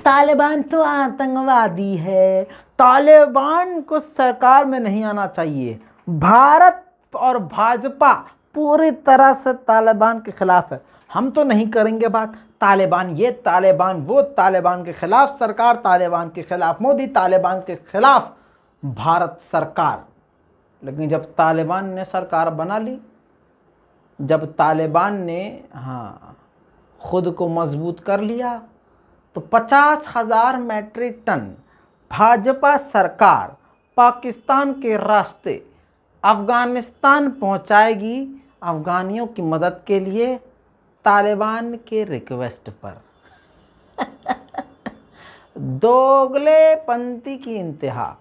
तालिबान तो आतंकवादी है, तालिबान को सरकार में नहीं आना चाहिए। भारत और भाजपा पूरी तरह से तालिबान के खिलाफ है। हम तो नहीं करेंगे बात, तालिबान ये तालिबान वो, तालिबान के खिलाफ सरकार, तालिबान के खिलाफ मोदी, तालिबान के खिलाफ भारत सरकार। लेकिन जब तालिबान ने सरकार बना ली, जब तालिबान ने खुद को मजबूत कर लिया, तो 50,000 मैट्रिक टन भाजपा सरकार पाकिस्तान के रास्ते अफ़गानिस्तान पहुंचाएगी, अफ़गानियों की मदद के लिए तालिबान के रिक्वेस्ट पर। दोगलेपंती की इंतहा।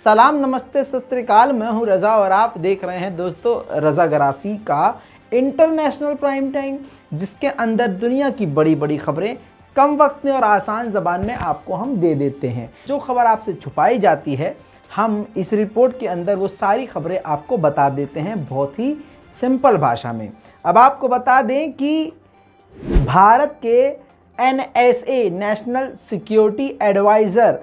सलाम नमस्ते सत श्री अकाल, मैं हूं रज़ा और आप देख रहे हैं दोस्तों रज़ाग्राफी का इंटरनेशनल प्राइम टाइम, जिसके अंदर दुनिया की बड़ी बड़ी खबरें कम वक्त में और आसान ज़बान में आपको हम दे देते हैं। जो खबर आपसे छुपाई जाती है, हम इस रिपोर्ट के अंदर वो सारी खबरें आपको बता देते हैं बहुत ही सिंपल भाषा में। अब आपको बता दें कि भारत के NSA national security adviser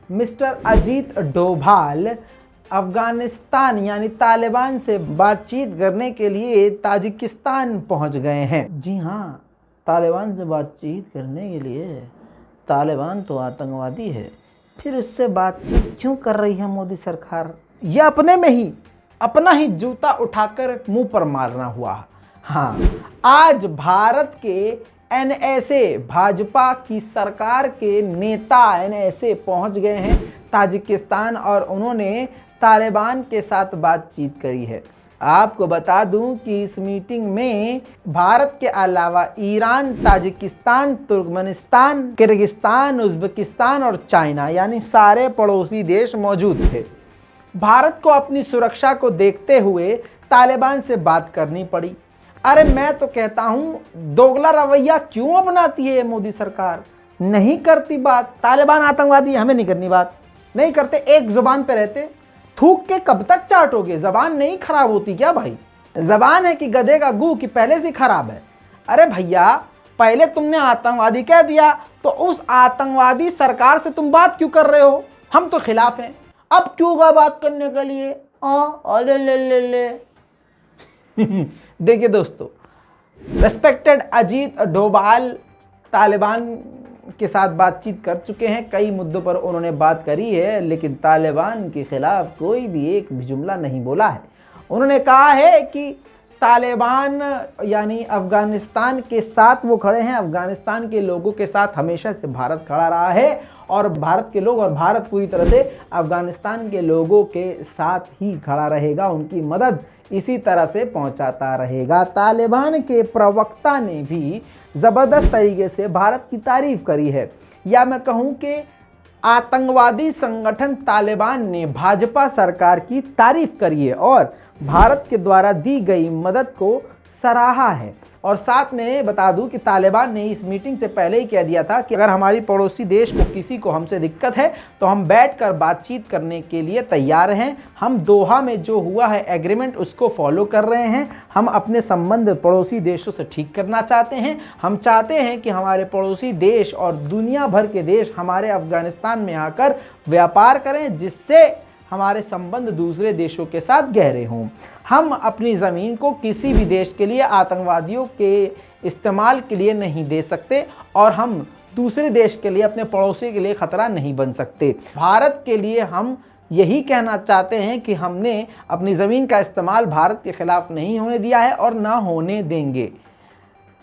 mister Ajit Doval Afghanistan यानी तालिबान से बातचीत करने के लिए ताजिकिस्तान पहुंच गए हैं। जी हाँ, तालिबान से बातचीत करने के लिए। तालिबान तो आतंकवादी है, फिर उससे बातचीत क्यों कर रही है मोदी सरकार? यह अपने में ही अपना ही जूता उठाकर मुंह पर मारना हुआ। हाँ, आज भारत के NSA भाजपा की सरकार के नेता NSA पहुंच गए हैं ताजिकिस्तान और उन्होंने तालिबान के साथ बातचीत करी है। आपको बता दूं कि इस मीटिंग में भारत के अलावा Iran, Tajikistan, Turkmenistan, Kyrgyzstan, Uzbekistan और चाइना यानी सारे पड़ोसी देश मौजूद थे। भारत को अपनी सुरक्षा को देखते हुए तालिबान से बात करनी पड़ी। अरे मैं तो कहता हूँ, दोगला रवैया क्यों अपनाती है ये मोदी सरकार? नहीं करती बात, तालिबान आतंकवादी, हमें नहीं करनी बात, नहीं करते, एक जुबान पे रहते। थूक के कब तक चाटोगे? जबान नहीं खराब होती क्या भाई? जबान है कि गधे का गू कि पहले से खराब है? अरे भैया, पहले तुमने आतंकवादी कह दिया तो उस आतंकवादी सरकार से तुम बात क्यों कर रहे हो? हम तो खिलाफ हैं, अब क्यों का बात करने के लिए? ले देखिए दोस्तों, रेस्पेक्टेड अजीत डोभाल तालिबान के साथ बातचीत कर चुके हैं, कई मुद्दों पर उन्होंने बात करी है, लेकिन तालिबान के खिलाफ कोई भी एक भी जुमला नहीं बोला है। उन्होंने कहा है कि तालिबान यानी अफ़गानिस्तान के साथ वो खड़े हैं, अफ़गानिस्तान के लोगों के साथ हमेशा से भारत खड़ा रहा है और भारत के लोग और भारत पूरी तरह से अफ़गानिस्तान के लोगों के साथ ही खड़ा रहेगा, उनकी मदद इसी तरह से पहुंचाता रहेगा। तालिबान के प्रवक्ता ने भी ज़बरदस्त तरीके से भारत की तारीफ करी है, या मैं कहूं कि आतंकवादी संगठन तालिबान ने भाजपा सरकार की तारीफ करी है और भारत के द्वारा दी गई मदद को सराहा है। और साथ में बता दूं कि तालिबान ने इस मीटिंग से पहले ही कह दिया था कि अगर हमारी पड़ोसी देश को किसी को हमसे दिक्कत है तो हम बैठकर बातचीत करने के लिए तैयार हैं। हम दोहा में जो हुआ है एग्रीमेंट उसको फॉलो कर रहे हैं। हम अपने संबंध पड़ोसी देशों से ठीक करना चाहते हैं। हम चाहते हैं कि हमारे पड़ोसी देश और दुनिया भर के देश हमारे अफ़गानिस्तान में आकर व्यापार करें, जिससे हमारे संबंध दूसरे देशों के साथ गहरे हों। हम अपनी ज़मीन को किसी भी देश के लिए आतंकवादियों के इस्तेमाल के लिए नहीं दे सकते और हम दूसरे देश के लिए, अपने पड़ोसी के लिए ख़तरा नहीं बन सकते। भारत के लिए हम यही कहना चाहते हैं कि हमने अपनी ज़मीन का इस्तेमाल भारत के ख़िलाफ़ नहीं होने दिया है और ना होने देंगे।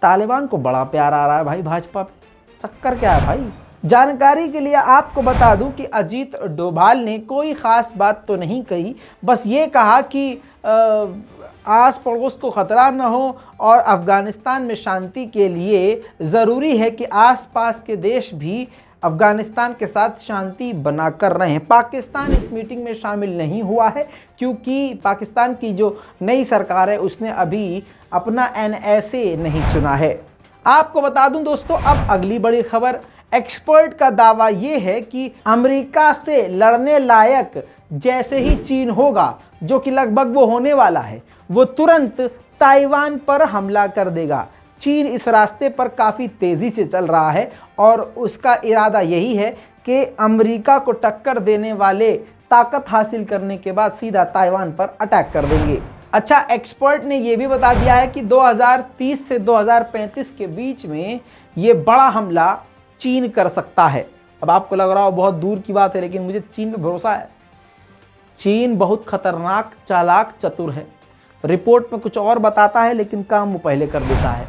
तालिबान को बड़ा प्यार आ रहा है भाई भाजपा पे, चक्कर क्या है भाई? जानकारी के लिए आपको बता दूं कि अजीत डोभाल ने कोई ख़ास बात तो नहीं कही, बस ये कहा कि आस पड़ोस को ख़तरा न हो और अफ़गानिस्तान में शांति के लिए ज़रूरी है कि आसपास के देश भी अफ़गानिस्तान के साथ शांति बनाकर रहें। पाकिस्तान इस मीटिंग में शामिल नहीं हुआ है क्योंकि पाकिस्तान की जो नई सरकार है उसने अभी अपना NSA नहीं चुना है। आपको बता दूं दोस्तों, अब अगली बड़ी खबर। एक्सपर्ट का दावा ये है कि अमेरिका से लड़ने लायक जैसे ही चीन होगा, जो कि लगभग वो होने वाला है, वो तुरंत ताइवान पर हमला कर देगा। चीन इस रास्ते पर काफ़ी तेज़ी से चल रहा है और उसका इरादा यही है कि अमेरिका को टक्कर देने वाले ताकत हासिल करने के बाद सीधा ताइवान पर अटैक कर देंगे। अच्छा, एक्सपर्ट ने यह भी बता दिया है कि 2030 से 2035 के बीच में ये बड़ा हमला चीन कर सकता है। अब आपको लग रहा हो बहुत दूर की बात है, लेकिन मुझे चीन पे भरोसा है। चीन बहुत खतरनाक, चालाक, चतुर है। रिपोर्ट में कुछ और बताता है लेकिन काम वो पहले कर देता है।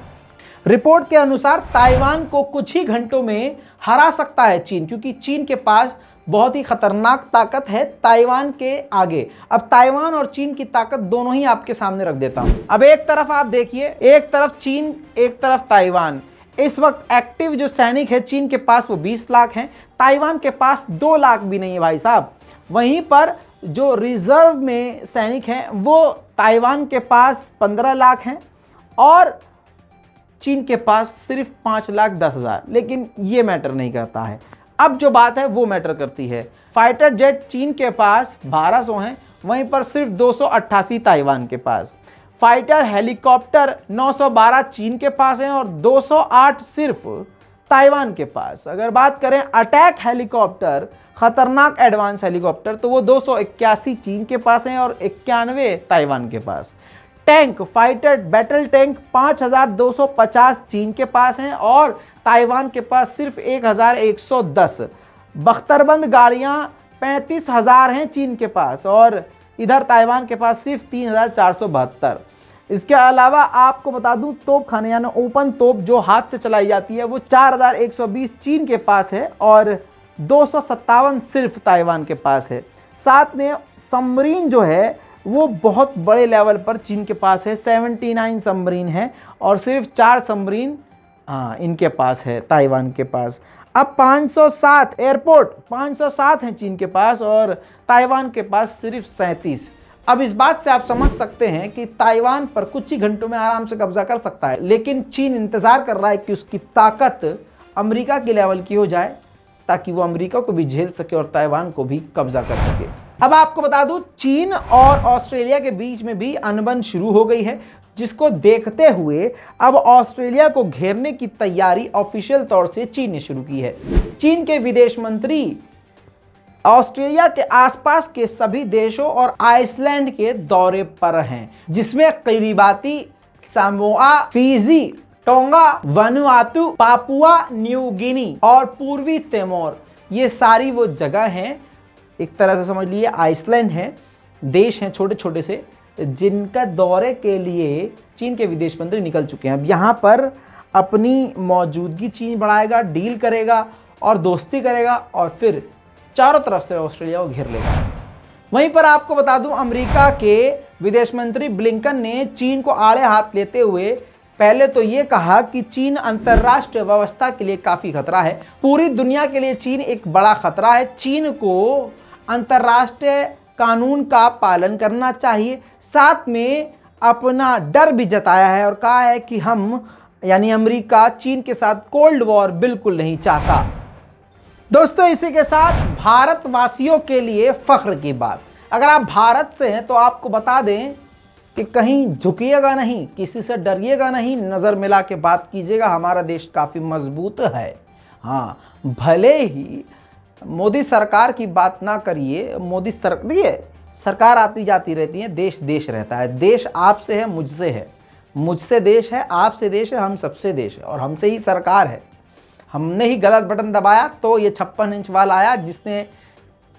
रिपोर्ट के अनुसार ताइवान को कुछ ही घंटों में हरा सकता है चीन, क्योंकि चीन के पास बहुत ही खतरनाक ताकत है ताइवान के आगे। अब ताइवान और चीन की ताकत दोनों ही आपके सामने रख देता हूं। अब एक तरफ आप देखिए, एक तरफ चीन, एक तरफ ताइवान। इस वक्त एक्टिव जो सैनिक है चीन के पास वो 20 लाख हैं, ताइवान के पास 2 लाख भी नहीं है भाई साहब। वहीं पर जो रिजर्व में सैनिक हैं वो ताइवान के पास 15 लाख हैं और चीन के पास सिर्फ 5,10,000। लेकिन ये मैटर नहीं करता है। अब जो बात है वो मैटर करती है। फाइटर जेट चीन के पास 1200 हैं, वहीं पर सिर्फ 288 ताइवान के पास। फाइटर हेलीकॉप्टर 912 चीन के पास हैं और 208 सिर्फ ताइवान के पास। अगर बात करें अटैक हेलीकॉप्टर, खतरनाक एडवांस हेलीकॉप्टर, तो वो 281 चीन के पास हैं और 91 ताइवान के पास। टैंक, फाइटर बैटल टैंक 5,250 चीन के पास हैं और ताइवान के पास सिर्फ 1,110। बख्तरबंद गाड़ियां 35,000 हैं चीन के पास और इधर ताइवान के पास सिर्फ 3,472। इसके अलावा आपको बता दूं, तोप खाने यानी ओपन तोप जो हाथ से चलाई जाती है वो 4,120 चीन के पास है और 257 सिर्फ ताइवान के पास है। साथ में सबमरीन जो है वो बहुत बड़े लेवल पर चीन के पास है, 79 सबमरीन है और सिर्फ 4 सबमरीन इनके पास है ताइवान के पास। अब 507 एयरपोर्ट 507 हैं चीन के पास और ताइवान के पास सिर्फ 37। अब इस बात से आप समझ सकते हैं कि ताइवान पर कुछ ही घंटों में आराम से कब्जा कर सकता है, लेकिन चीन इंतजार कर रहा है कि उसकी ताकत अमेरिका के लेवल की हो जाए ताकि वो अमेरिका को भी झेल सके और ताइवान को भी कब्जा कर सके। अब आपको बता दूं, चीन और ऑस्ट्रेलिया के बीच में भी अनबन शुरू हो गई है, जिसको देखते हुए अब ऑस्ट्रेलिया को घेरने की तैयारी ऑफिशियल तौर से चीन ने शुरू की है। चीन के विदेश मंत्री ऑस्ट्रेलिया के आसपास के सभी देशों और आइसलैंड के दौरे पर हैं, जिसमें Kiribati, Samoa, Fiji, tonga, Vanuatu, Papua New Guinea और पूर्वी तिमोर, ये सारी वो जगह हैं, एक तरह से समझ लीजिए आइसलैंड हैं, देश हैं छोटे छोटे से, जिनका दौरे के लिए चीन के विदेश मंत्री निकल चुके हैं। अब यहाँ पर अपनी मौजूदगी चीन बढ़ाएगा, डील करेगा और दोस्ती करेगा और फिर चारों तरफ से ऑस्ट्रेलिया को घेर लेगा। वहीं पर आपको बता दूं, अमेरिका के विदेश मंत्री ब्लिंकन ने चीन को आड़े हाथ लेते हुए पहले तो ये कहा कि चीन अंतर्राष्ट्रीय व्यवस्था के लिए काफ़ी खतरा है, पूरी दुनिया के लिए चीन एक बड़ा खतरा है, चीन को अंतर्राष्ट्रीय कानून का पालन करना चाहिए। साथ में अपना डर भी जताया है और कहा है कि हम यानी अमेरिका चीन के साथ कोल्ड वॉर बिल्कुल नहीं चाहता। दोस्तों, इसी के साथ भारतवासियों के लिए फख्र की बात, अगर आप भारत से हैं तो आपको बता दें कि कहीं झुकिएगा नहीं, किसी से डरिएगा नहीं, नज़र मिला के बात कीजिएगा। हमारा देश काफ़ी मजबूत है। हाँ, भले ही मोदी सरकार की बात ना करिए, मोदी सरकार आती जाती रहती है, देश देश रहता है। देश आपसे है, मुझसे है, मुझसे देश है, आपसे देश है, हम सबसे देश है और हमसे ही सरकार है। हमने ही गलत बटन दबाया तो ये 56 इंच वाला आया, जिसने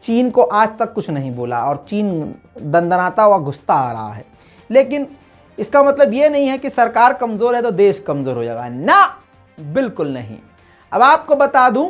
चीन को आज तक कुछ नहीं बोला और चीन दंदनाता हुआ घुसता आ रहा है। लेकिन इसका मतलब ये नहीं है कि सरकार कमज़ोर है तो देश कमज़ोर हो जाएगा, ना, बिल्कुल नहीं। अब आपको बता दूं,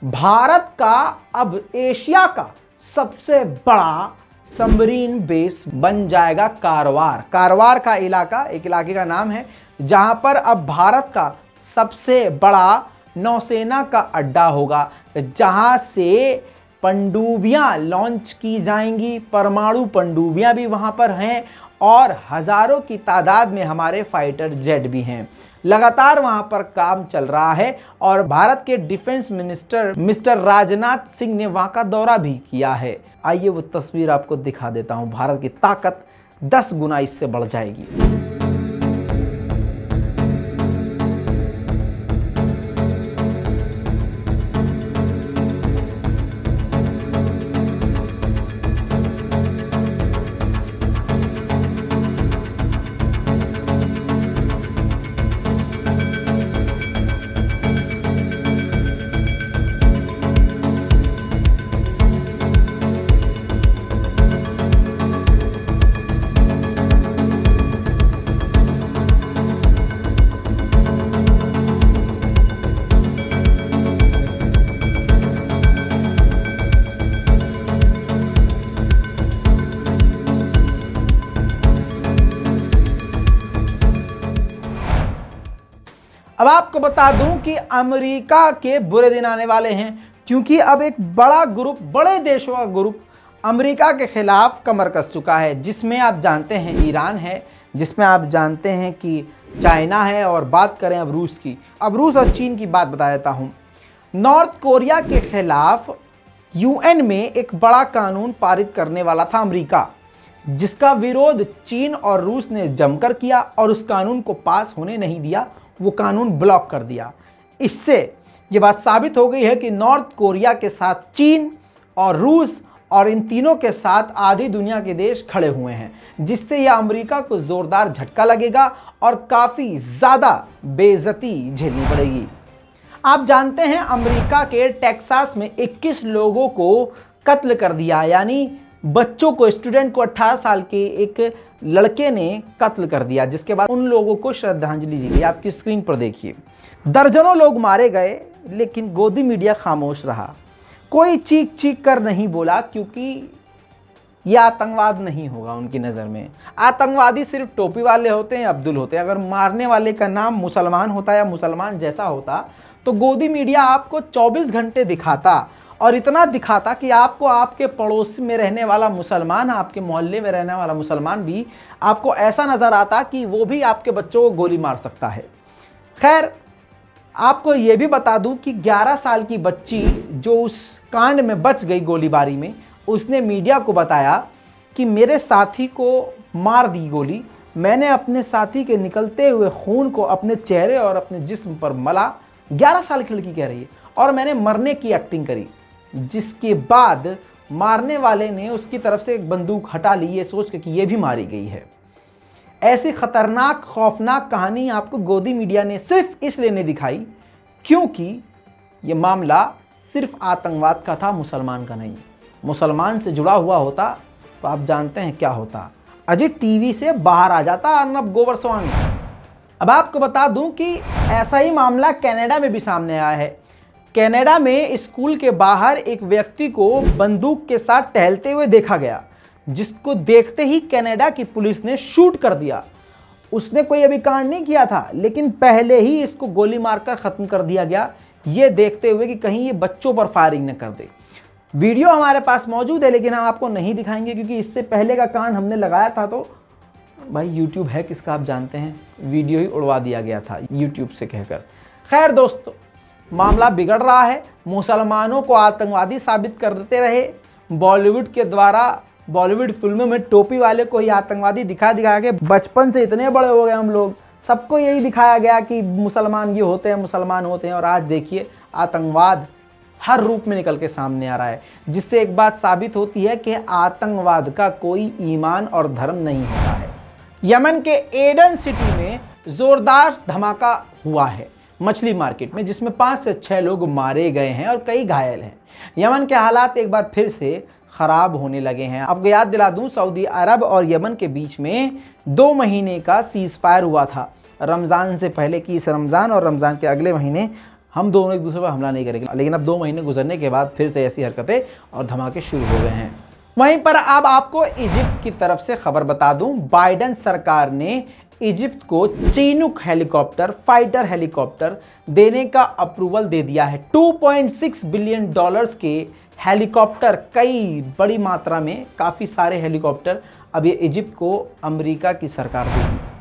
भारत का अब एशिया का सबसे बड़ा सबमरीन बेस बन जाएगा कारवार। कारवार का इलाका एक इलाके का नाम है, जहां पर अब भारत का सबसे बड़ा नौसेना का अड्डा होगा, जहां से पनडुब्बियां लॉन्च की जाएंगी। परमाणु पनडुब्बियां भी वहां पर हैं और हजारों की तादाद में हमारे फाइटर जेट भी हैं। लगातार वहां पर काम चल रहा है और भारत के defence minister mister Rajnath Singh ने वहां का दौरा भी किया है। आइए वो तस्वीर आपको दिखा देता हूं। भारत की ताकत 10 गुना इससे बढ़ जाएगी। अब आपको बता दूं कि अमेरिका के बुरे दिन आने वाले हैं, क्योंकि अब एक बड़ा ग्रुप, बड़े देशों का ग्रुप अमेरिका के खिलाफ कमर कस चुका है, जिसमें आप जानते हैं ईरान है, जिसमें आप जानते हैं कि चाइना है, और बात करें अब रूस की। अब रूस और चीन की बात बता देता हूं। नॉर्थ कोरिया के खिलाफ यूएन में एक बड़ा कानून पारित करने वाला था अमेरिका, जिसका विरोध चीन और रूस ने जमकर किया और उस कानून को पास होने नहीं दिया, वो कानून ब्लॉक कर दिया। इससे ये बात साबित हो गई है कि नॉर्थ कोरिया के साथ चीन और रूस और इन तीनों के साथ आधी दुनिया के देश खड़े हुए हैं, जिससे यह अमेरिका को जोरदार झटका लगेगा और काफ़ी ज़्यादा बेइज्जती झेलनी पड़ेगी। आप जानते हैं अमेरिका के टेक्सास में 21 लोगों को कत्ल कर दिया, यानी बच्चों को, स्टूडेंट को 18 साल के एक लड़के ने कत्ल कर दिया, जिसके बाद उन लोगों को श्रद्धांजलि दी गई। आपकी स्क्रीन पर देखिए, दर्जनों लोग मारे गए, लेकिन गोदी मीडिया खामोश रहा। कोई चीख चीख कर नहीं बोला, क्योंकि यह आतंकवाद नहीं होगा उनकी नज़र में। आतंकवादी सिर्फ टोपी वाले होते हैं, अब्दुल होते हैं। अगर मारने वाले का नाम मुसलमान होता या मुसलमान जैसा होता तो गोदी मीडिया आपको 24 घंटे दिखाता, और इतना दिखाता कि आपको आपके पड़ोस में रहने वाला मुसलमान, आपके मोहल्ले में रहने वाला मुसलमान भी आपको ऐसा नज़र आता कि वो भी आपके बच्चों को गोली मार सकता है। खैर, आपको ये भी बता दूं कि 11 साल की बच्ची जो उस कांड में बच गई गोलीबारी में, उसने मीडिया को बताया कि मेरे साथी को मार दी गोली, मैंने अपने साथी के निकलते हुए खून को अपने चेहरे और अपने जिस्म पर मला। 11 साल की लड़की कह रही है, और मैंने मरने की एक्टिंग करी, जिसके बाद मारने वाले ने उसकी तरफ से एक बंदूक हटा ली, ये सोच के कि ये भी मारी गई है। ऐसी खतरनाक, खौफनाक कहानी आपको गोदी मीडिया ने सिर्फ इसलिए नहीं दिखाई क्योंकि ये मामला सिर्फ आतंकवाद का था, मुसलमान का नहीं। मुसलमान से जुड़ा हुआ होता तो आप जानते हैं क्या होता, अजय टीवी से बाहर आ जाता अर्नब गोवर्सवामी। अब आपको बता दूं कि ऐसा ही मामला कनाडा में भी सामने आया है। कनाडा में स्कूल के बाहर एक व्यक्ति को बंदूक के साथ टहलते हुए देखा गया, जिसको देखते ही कनाडा की पुलिस ने शूट कर दिया। उसने कोई अभी कांड नहीं किया था, लेकिन पहले ही इसको गोली मारकर ख़त्म कर दिया गया, ये देखते हुए कि कहीं ये बच्चों पर फायरिंग न कर दे। वीडियो हमारे पास मौजूद है, लेकिन हम आपको नहीं दिखाएंगे क्योंकि इससे पहले का कांड हमने लगाया था, तो भाई यूट्यूब है किसका आप जानते हैं, वीडियो ही उड़वा दिया गया था यूट्यूब से कहकर। खैर दोस्तों, मामला बिगड़ रहा है, मुसलमानों को आतंकवादी साबित करते रहे बॉलीवुड के द्वारा। बॉलीवुड फिल्मों में टोपी वाले को ही आतंकवादी दिखा दिखा के बचपन से इतने बड़े हो गए हम लोग, सबको यही दिखाया गया कि मुसलमान ये होते हैं, मुसलमान होते हैं, और आज देखिए आतंकवाद हर रूप में निकल के सामने आ रहा है, जिससे एक बात साबित होती है कि आतंकवाद का कोई ईमान और धर्म नहीं होता है। यमन के एडन सिटी में जोरदार धमाका हुआ है मछली मार्केट में, जिसमें 5 से 6 लोग मारे गए हैं और कई घायल हैं। यमन के हालात एक बार फिर से ख़राब होने लगे हैं। आपको याद दिला दूं, सऊदी अरब और यमन के बीच में 2 महीने का सीज़ फायर हुआ था रमज़ान से पहले, कि इस रमज़ान और रमज़ान के अगले महीने हम दोनों एक दूसरे पर हमला नहीं करेंगे। लेकिन अब 2 महीने गुजरने के बाद फिर से ऐसी हरकतें और धमाके शुरू हो गए हैं। वहीं पर अब आपको इजिप्ट की तरफ से खबर बता दूं, बाइडन सरकार ने इजिप्ट को चीनूक हेलीकॉप्टर, फाइटर हेलीकॉप्टर देने का अप्रूवल दे दिया है। $2.6 बिलियन के हेलीकॉप्टर, कई बड़ी मात्रा में काफ़ी सारे हेलीकॉप्टर अब ये इजिप्ट को अमेरिका की सरकार देगी।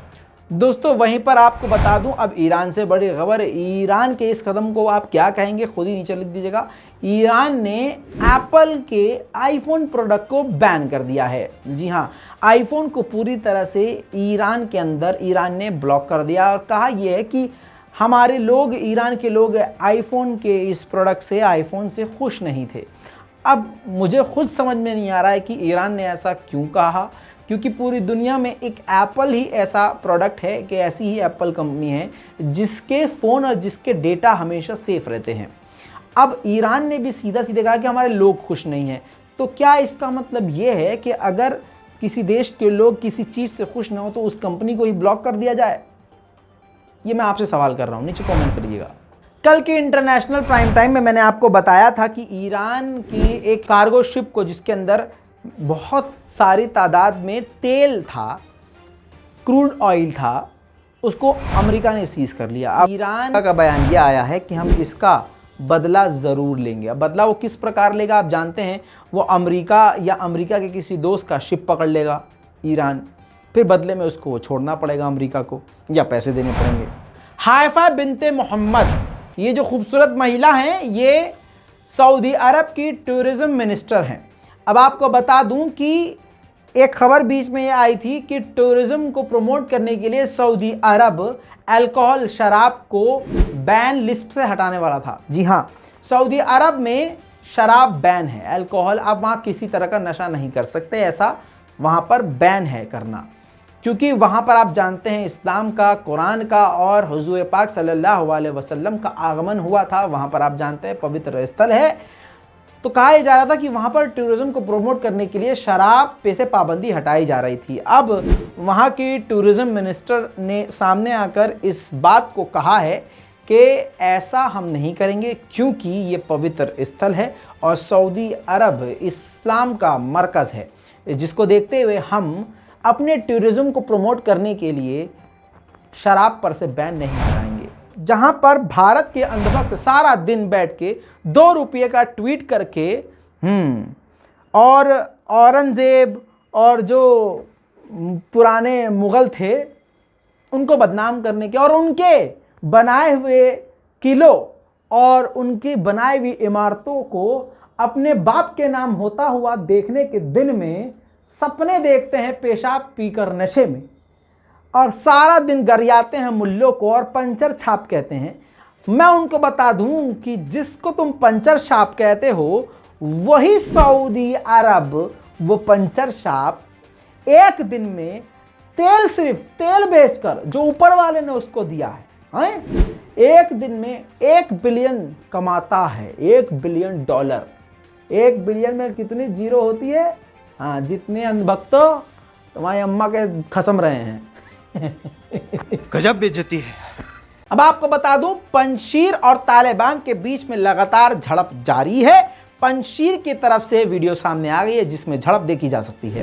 दोस्तों वहीं पर आपको बता दूं, अब ईरान से बड़ी खबर। ईरान के इस कदम को आप क्या कहेंगे खुद ही नीचे लिख दीजिएगा। ईरान ने एप्पल के आईफोन प्रोडक्ट को बैन कर दिया है। जी हाँ, आईफोन को पूरी तरह से ईरान के अंदर ईरान ने ब्लॉक कर दिया और कहा यह है कि हमारे लोग, ईरान के लोग आईफोन के इस प्रोडक्ट से, आईफोन से खुश नहीं थे। अब मुझे खुद समझ में नहीं आ रहा है कि ईरान ने ऐसा क्यों कहा, क्योंकि पूरी दुनिया में एक एप्पल ही ऐसा प्रोडक्ट है कि ऐसी ही एप्पल कंपनी है जिसके फ़ोन और जिसके डेटा हमेशा सेफ रहते हैं। अब ईरान ने भी सीधा सीधे कहा कि हमारे लोग खुश नहीं हैं। तो क्या इसका मतलब ये है कि अगर किसी देश के लोग किसी चीज़ से खुश ना हो तो उस कंपनी को ही ब्लॉक कर दिया जाए? ये मैं आपसे सवाल कर रहा हूँ, नीचे कमेंट करिएगा। कल के इंटरनेशनल प्राइम टाइम में मैंने आपको बताया था कि ईरान की एक कार्गो शिप को, जिसके अंदर बहुत सारी तादाद में तेल था, क्रूड ऑयल था, उसको अमेरिका ने सीज कर लिया। अब ईरान का बयान ये आया है कि हम इसका बदला ज़रूर लेंगे। अब बदला वो किस प्रकार लेगा आप जानते हैं, वो अमेरिका या अमेरिका के किसी दोस्त का शिप पकड़ लेगा ईरान, फिर बदले में उसको छोड़ना पड़ेगा अमेरिका को या पैसे देने पड़ेंगे। हाइफा बिनते मोहम्मद, ये जो खूबसूरत महिला हैं, ये सऊदी अरब की टूरिज़्म मिनिस्टर हैं। अब आपको बता दूं कि एक खबर बीच में ये आई थी कि टूरिज़्म को प्रमोट करने के लिए सऊदी अरब अल्कोहल शराब को बैन लिस्ट से हटाने वाला था। जी हाँ, सऊदी अरब में शराब बैन है, अल्कोहल, आप वहाँ किसी तरह का नशा नहीं कर सकते, ऐसा वहाँ पर बैन है करना, क्योंकि वहाँ पर आप जानते हैं इस्लाम का, कुरान का और हुजूर पाक सल्लल्लाहु अलैहि वसल्लम का आगमन हुआ था। वहाँ पर आप जानते हैं पवित्र स्थल है। तो कहा जा रहा था कि वहाँ पर टूरिज़्म को प्रमोट करने के लिए शराब पे से पाबंदी हटाई जा रही थी। अब वहाँ की टूरिज़्म मिनिस्टर ने सामने आकर इस बात को कहा है कि ऐसा हम नहीं करेंगे, क्योंकि ये पवित्र स्थल है और सऊदी अरब इस्लाम का मरकज़ है, जिसको देखते हुए हम अपने टूरिज़्म को प्रमोट करने के लिए शराब पर से बैन नहीं हटाएंगे। जहां पर भारत के अंधभक्त सारा दिन बैठ के 2 रुपये का ट्वीट करके और औरंगजेब और जो पुराने मुग़ल थे उनको बदनाम करने के और उनके बनाए हुए किलों और उनकी बनाई हुई इमारतों को अपने बाप के नाम होता हुआ देखने के दिन में सपने देखते हैं पेशाब पीकर नशे में, और सारा दिन गरियाते हैं मुल्लों को और पंचर छाप कहते हैं। मैं उनको बता दूं कि जिसको तुम पंचर छाप कहते हो वही सऊदी अरब वो पंचर छाप एक दिन में तेल, सिर्फ तेल बेचकर जो ऊपर वाले ने उसको दिया है, एक दिन में 1 बिलियन कमाता है, $1 बिलियन। 1 बिलियन में कितनी जीरो होती है? हाँ, जितने अंधभक्तों तुम्हारी अम्मा के खसम रहे हैं। गजब बेइज्जती है। अब आपको बता दूं, पंजशीर और तालिबान के बीच में लगातार झड़प जारी है। पंजशीर की तरफ से वीडियो सामने आ गई है जिसमें झड़प देखी जा सकती है।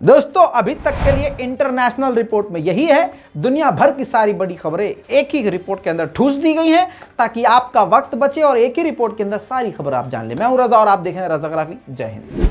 दोस्तों, अभी तक के लिए इंटरनेशनल रिपोर्ट में यही है। दुनिया भर की सारी बड़ी खबरें एक ही रिपोर्ट के अंदर ठूस दी गई हैं ताकि आपका वक्त बचे और एक ही रिपोर्ट के अंदर सारी खबर आप जान लें। मैं हूं रजा और आप देख रहे हैं रजाग्राफी। जय हिंद।